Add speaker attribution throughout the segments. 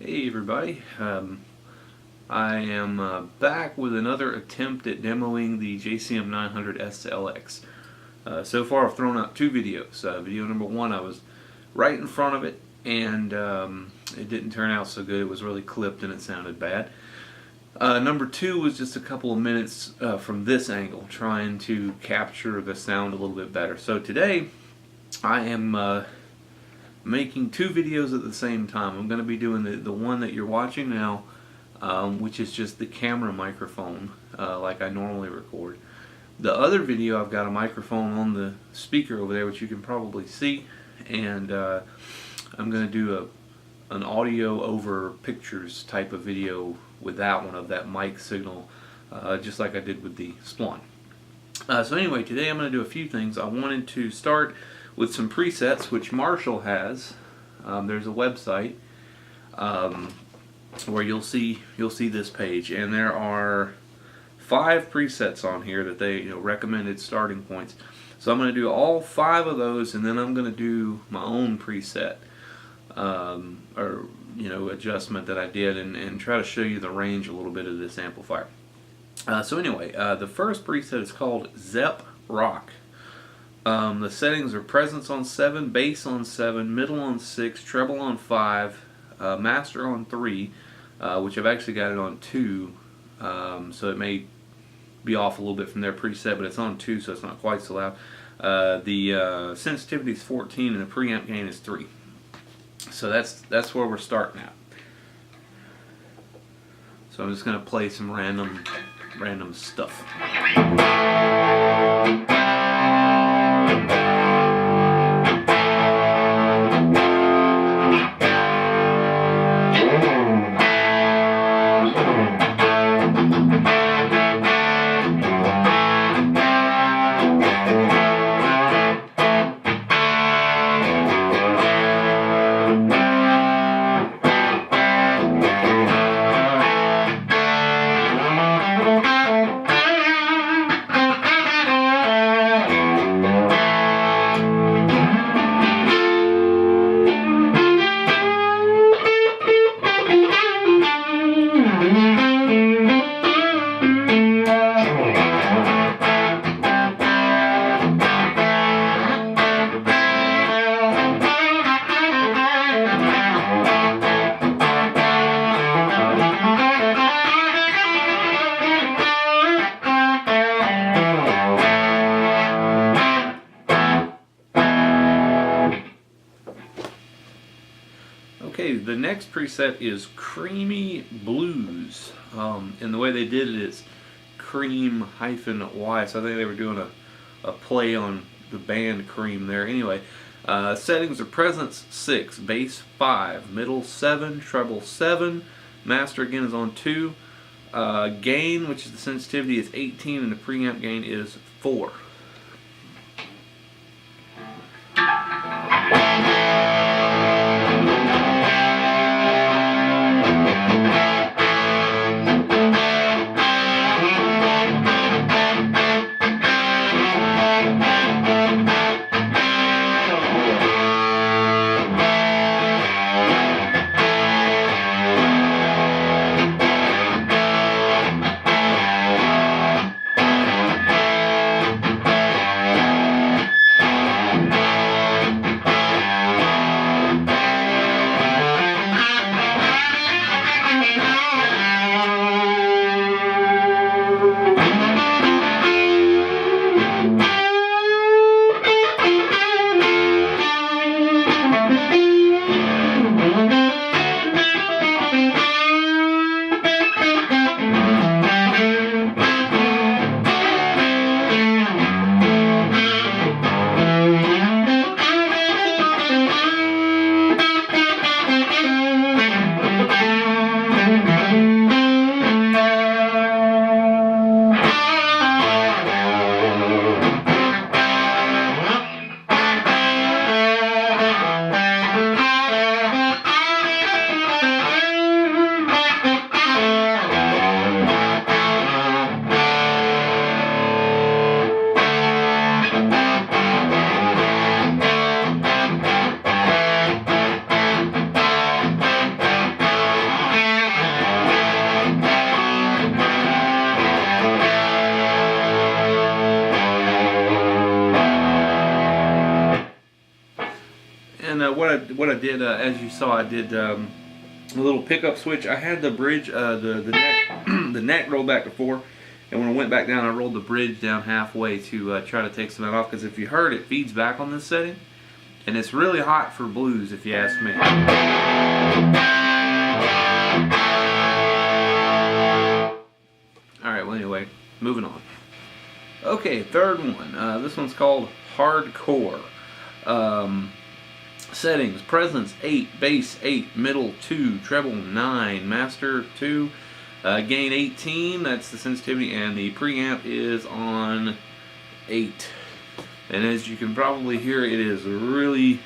Speaker 1: Hey everybody, I am back with another attempt at demoing the JCM900 SL-X. So far I've thrown out two videos. Video number one, I was right in front of it and it didn't turn out so good. It was really clipped and it sounded bad. Number two was just a couple of minutes from this angle, trying to capture the sound a little bit better. So today I am making two videos at the same time. I'm going to be doing the one that you're watching now, which is just the camera microphone, like I normally record. The other video, I've got a microphone on the speaker over there, which you can probably see, and I'm going to do an audio over pictures type of video with that one, of that mic signal, just like I did with the Splon. So anyway, today I'm going to do a few things. I wanted to start with some presets, which Marshall has. There's a website where you'll see this page, and there are 5 presets on here that they recommended starting points. So I'm going to do all 5 of those, and then I'm going to do my own preset or adjustment that I did, and try to show you the range a little bit of this amplifier. So anyway, the first preset is called Zepp Rock. The settings are presence on 7, bass on 7, middle on 6, treble on 5, master on 3, which I've actually got it on 2, so it may be off a little bit from their preset, but it's on 2, so it's not quite so loud. The sensitivity is 14 and the preamp gain is 3. So that's where we're starting at. So I'm just going to play some random stuff. Okay, the next preset is Creamy Blues, and the way they did it is cream-y, so I think they were doing a play on the band Cream there. Anyway, settings are presence 6, bass 5, middle 7, treble 7, master again is on 2, gain, which is the sensitivity, is 18 and the preamp gain is 4. what I did, as you saw, I did a little pickup switch. I had the bridge, the neck, the neck rolled back to 4, and when I went back down, I rolled the bridge down halfway to try to take some of that off. Because if you heard, it feeds back on this setting, and it's really hot for blues, if you ask me. All right. Well, anyway, moving on. Okay, third one. This one's called Hardcore. Settings: presence 8, bass 8, middle 2, treble 9, master 2, gain 18. That's the sensitivity, and the preamp is on 8. And as you can probably hear, it is really,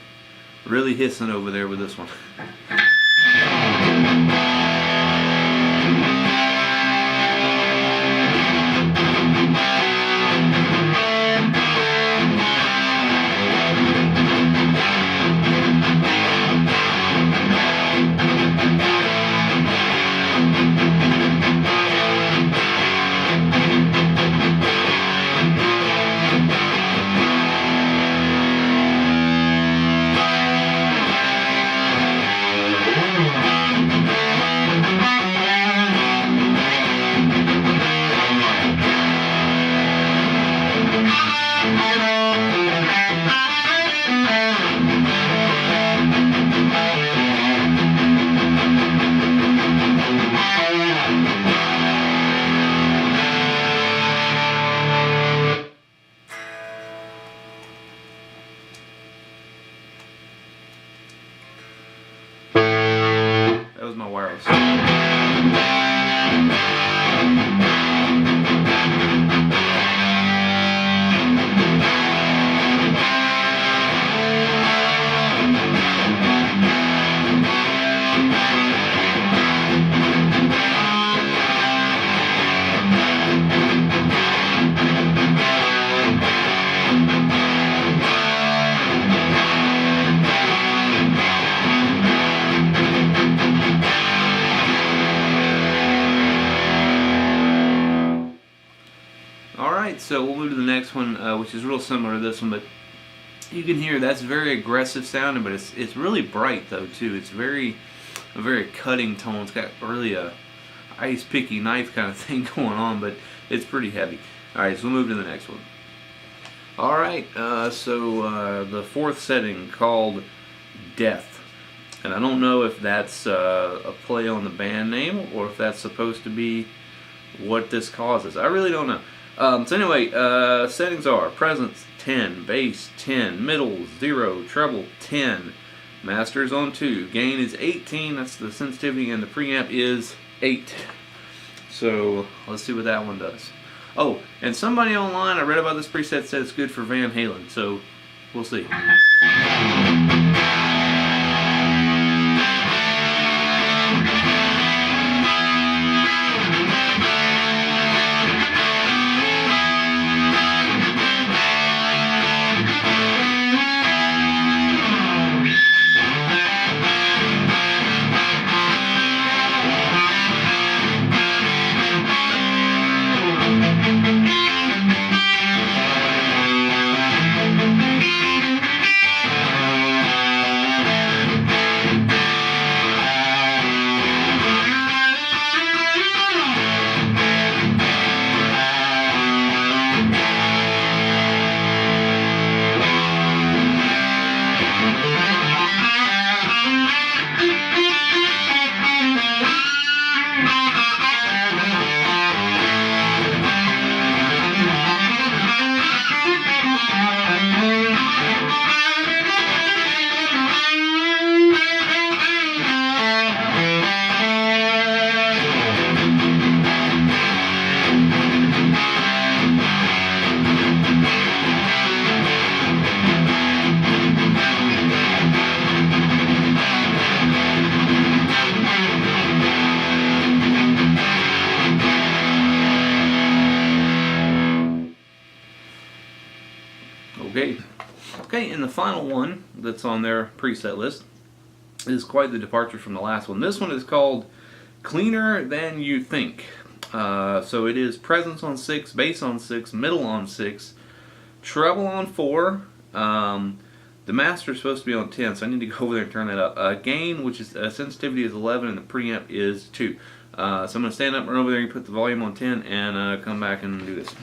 Speaker 1: really hissing over there with this one. That was my wireless. So we'll move to the next one, which is real similar to this one, but you can hear that's very aggressive sounding, but it's really bright though too. It's a very cutting tone. It's got really a ice picky knife kind of thing going on, but it's pretty heavy. All right, so we'll move to the next one. All right, so the fourth setting called Death, and I don't know if that's a play on the band name or if that's supposed to be what this causes. I really don't know. So anyway, settings are presence 10, bass 10, middle 0, treble 10, master's on 2, gain is 18, that's the sensitivity, and the preamp is 8. So let's see what that one does. Oh, and somebody online, I read about this preset, said it's good for Van Halen, so we'll see. Okay, and the final one that's on their preset list is quite the departure from the last one. This one is called Cleaner Than You Think. So it is presence on 6, bass on 6, middle on 6, treble on 4, The master is supposed to be on 10, so I need to go over there and turn that up. Gain, which is sensitivity, is 11, and the preamp is 2. So I'm going to stand up, run over there, and put the volume on 10, and come back and do this.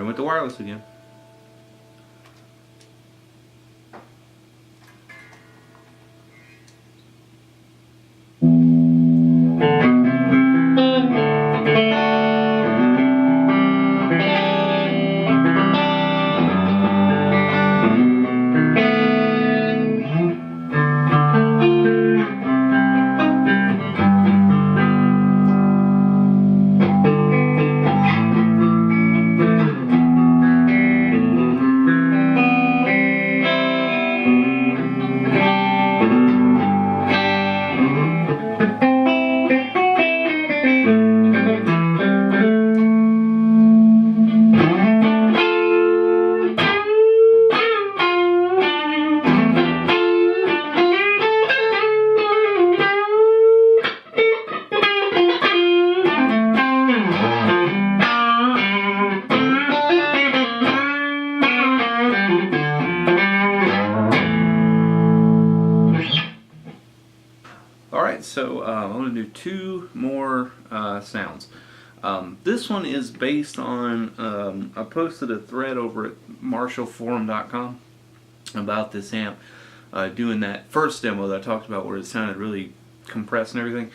Speaker 1: With the wireless again. So I'm going to do 2 more sounds. This one is based on, I posted a thread over at marshallforum.com about this amp, doing that first demo that I talked about where it sounded really compressed and everything.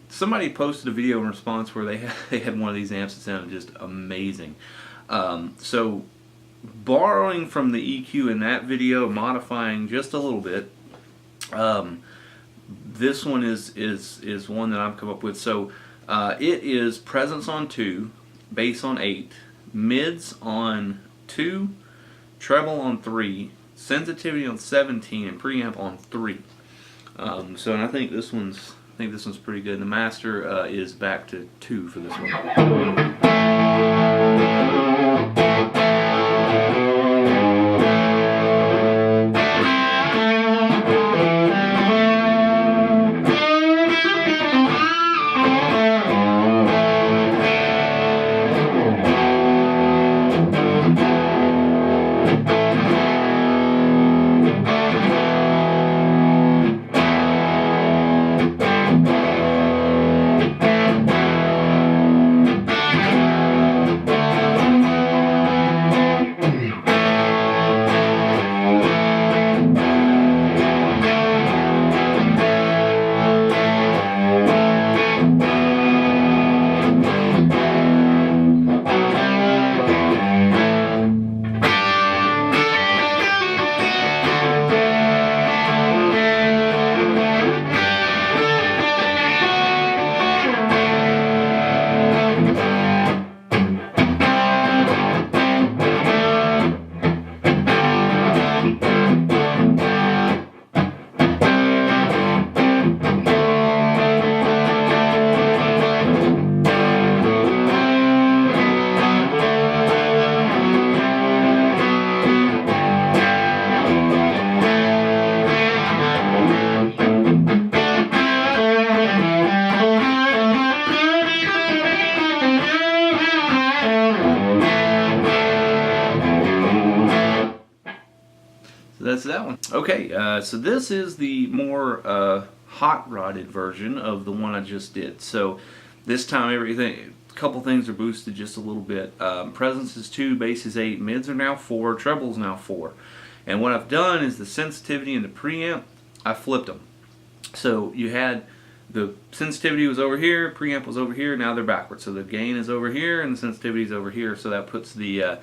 Speaker 1: Somebody posted a video in response where they had one of these amps that sounded just amazing. So borrowing from the EQ in that video, modifying just a little bit, this one is one that I've come up with. So it is presence on 2, bass on 8, mids on 2, treble on 3, sensitivity on 17, and preamp on 3. So and I think this one's pretty good. The master is back to 2 for this one. That's that one. Okay, so this is the more hot-rodded version of the one I just did. So this time a couple things are boosted just a little bit. Presence is 2, bass is 8, mids are now 4, treble's now 4. And what I've done is the sensitivity and the preamp, I flipped them. So you had the sensitivity was over here, preamp was over here, now they're backwards. So the gain is over here and the sensitivity is over here. So that puts the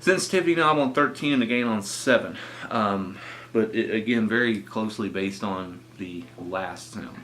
Speaker 1: sensitivity knob on 13 and the gain on 7. But it, again, very closely based on the last sound.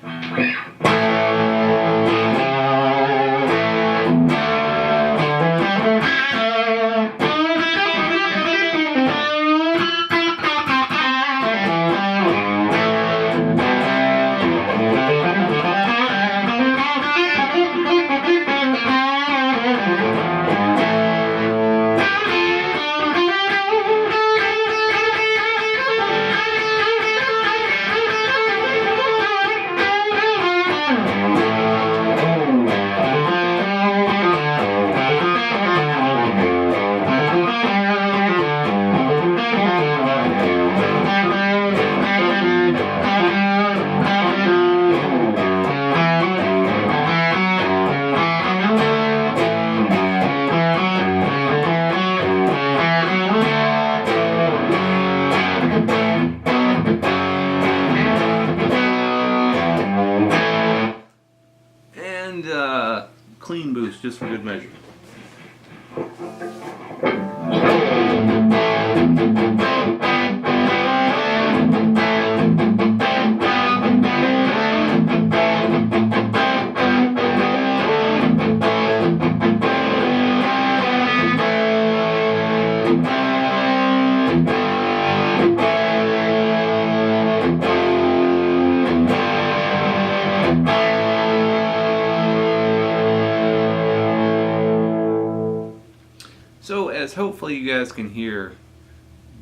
Speaker 1: So, as hopefully you guys can hear,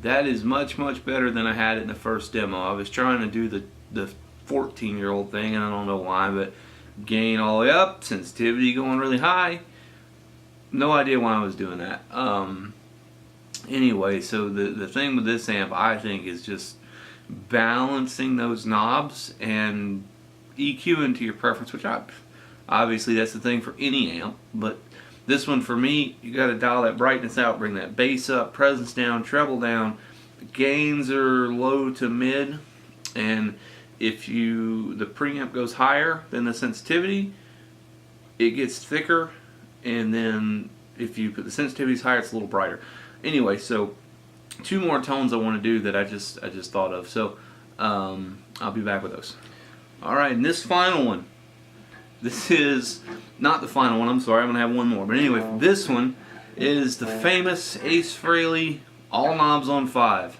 Speaker 1: that is much better than I had it in the first demo. I was trying to do the 14-year-old thing, and I don't know why, but gain all the way up, sensitivity going really high. No idea why I was doing that. Anyway, so the thing with this amp, I think, is just balancing those knobs and EQing to your preference, which obviously that's the thing for any amp, but this one for me, you got to dial that brightness out, bring that bass up, presence down, treble down. The gains are low to mid, and if the preamp goes higher than the sensitivity, it gets thicker, and then if you put the sensitivities higher, it's a little brighter. Anyway, so 2 more tones I want to do that I just thought of. So I'll be back with those. All right, and this final one. This is not the final one, I'm sorry, I'm going to have one more. But anyway, this one is the famous Ace Frehley all knobs on 5.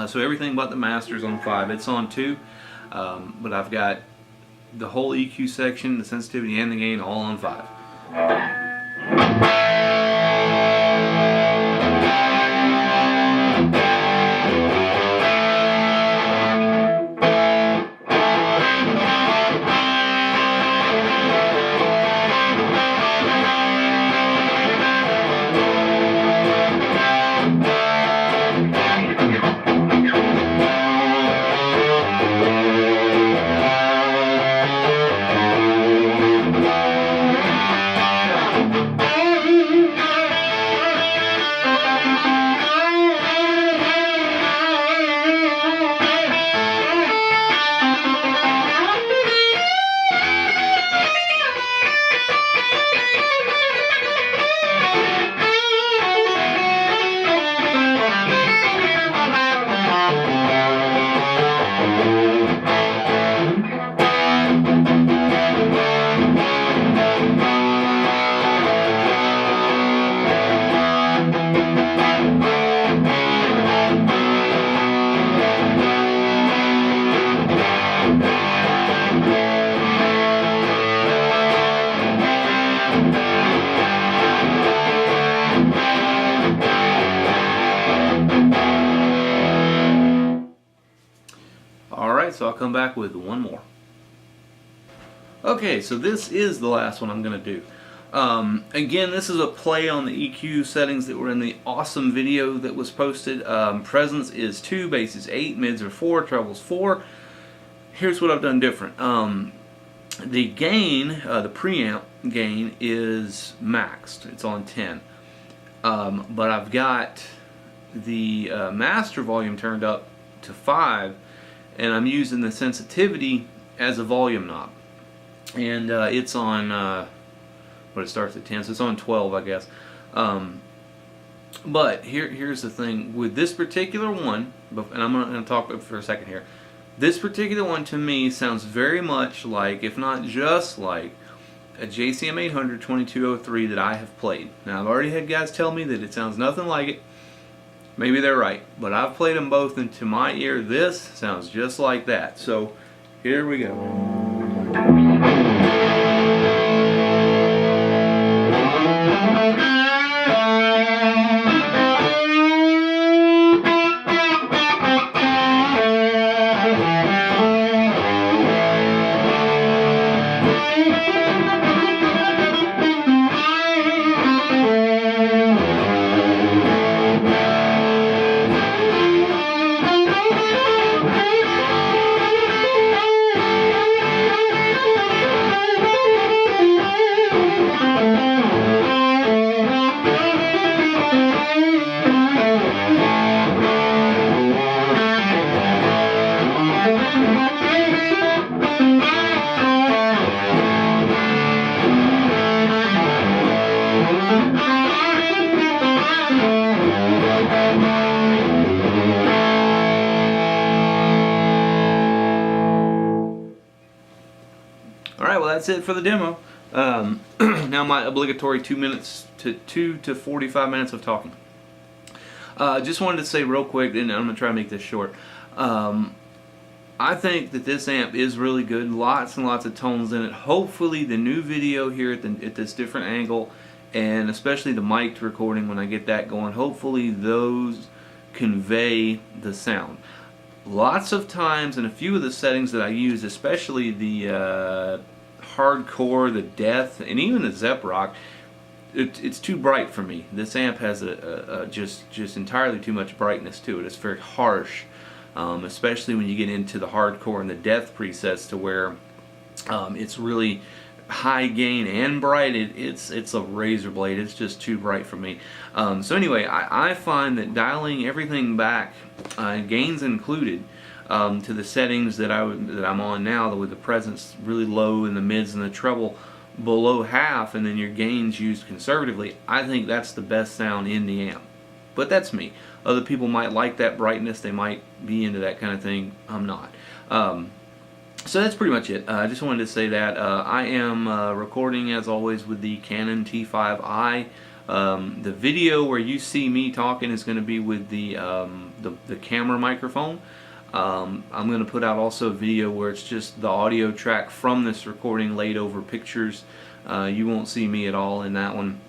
Speaker 1: So everything but the master's on 5. It's on 2, but I've got the whole EQ section, the sensitivity and the gain all on 5. So I'll come back with one more. Okay, so this is the last one I'm going to do. Again, this is a play on the EQ settings that were in the awesome video that was posted. Presence is 2, bass is 8, mids are 4, trebles 4. Here's what I've done different. The gain, the preamp gain is maxed. It's on 10. But I've got the master volume turned up to 5, and I'm using the sensitivity as a volume knob. And it's on, but it starts at 10, so it's on 12, I guess. But here's the thing. With this particular one, and I'm going to talk for a second here, this particular one to me sounds very much like, if not just like, a JCM900 2203 that I have played. Now, I've already had guys tell me that it sounds nothing like it. Maybe they're right, but I've played them both, and to my ear, this sounds just like that. So, here we go. Alright, well that's it for the demo. Now my obligatory 2 to 45 minutes of talking. Just wanted to say real quick, and I'm going to try to make this short. I think that this amp is really good. Lots and lots of tones in it. Hopefully the new video here at this different angle, and especially the mic'd recording when I get that going, hopefully those convey the sound. Lots of times in a few of the settings that I use, especially the hardcore, the death, and even the Zepp rock, it's too bright for me. This amp has just entirely too much brightness to it. It's very harsh, especially when you get into the hardcore and the death presets, to where it's really high gain and bright. It's a razor blade. It's just too bright for me. So anyway, I find that dialing everything back, gains included, to the settings that I'm on now, with the presence really low and the mids and the treble below half, and then your gains used conservatively, I think that's the best sound in the amp. But that's me. Other people might like that brightness. They might be into that kind of thing. I'm not. So that's pretty much it. I just wanted to say that I am recording, as always, with the Canon T5i. The video where you see me talking is going to be with the camera microphone. I'm going to put out also a video where it's just the audio track from this recording laid over pictures. You won't see me at all in that one,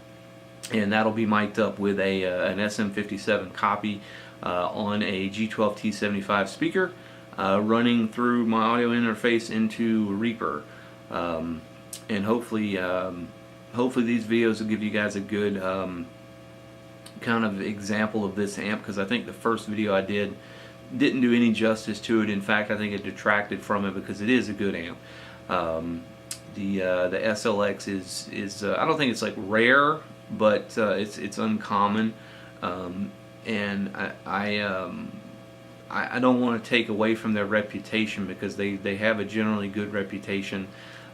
Speaker 1: and that'll be mic'd up with an SM57 copy on a G12T75 speaker, running through my audio interface into Reaper, and hopefully these videos will give you guys a good kind of example of this amp, because I think the first video I didn't do any justice to it. In fact, I think it detracted from it, because it is a good amp. The SL-X is I don't think it's like rare, but it's uncommon, and I don't want to take away from their reputation, because they have a generally good reputation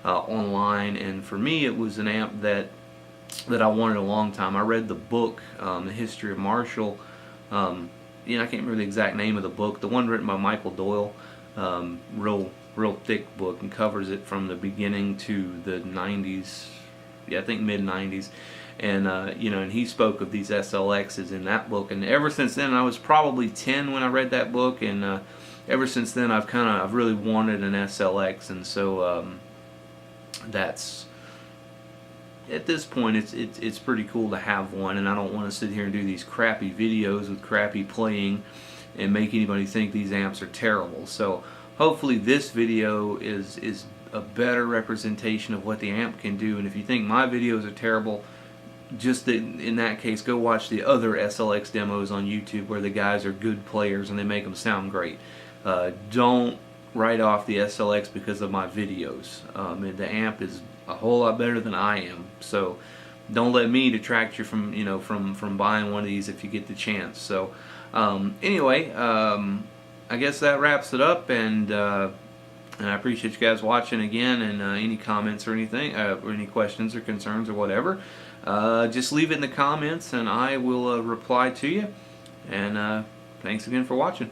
Speaker 1: online. And for me, it was an amp that I wanted a long time. I read the book, The History of Marshall. I can't remember the exact name of the book. The one written by Michael Doyle, real thick book, and covers it from the beginning to the 90s. Yeah, I think mid 90s. And and he spoke of these SL-X's in that book. And ever since then, I was probably 10 when I read that book, and ever since then I've really wanted an SL-X. And so that's, at this point, it's pretty cool to have one, and I don't want to sit here and do these crappy videos with crappy playing and make anybody think these amps are terrible. So hopefully this video is a better representation of what the amp can do. And if you think my videos are terrible, just in that case, go watch the other SL-X demos on YouTube, where the guys are good players and they make them sound great. Don't write off the SL-X because of my videos. And the amp is a whole lot better than I am, so don't let me detract you from from buying one of these if you get the chance. So anyway, I guess that wraps it up, and I appreciate you guys watching again. And any comments or anything, or any questions or concerns or whatever, just leave it in the comments and I will reply to you. And thanks again for watching.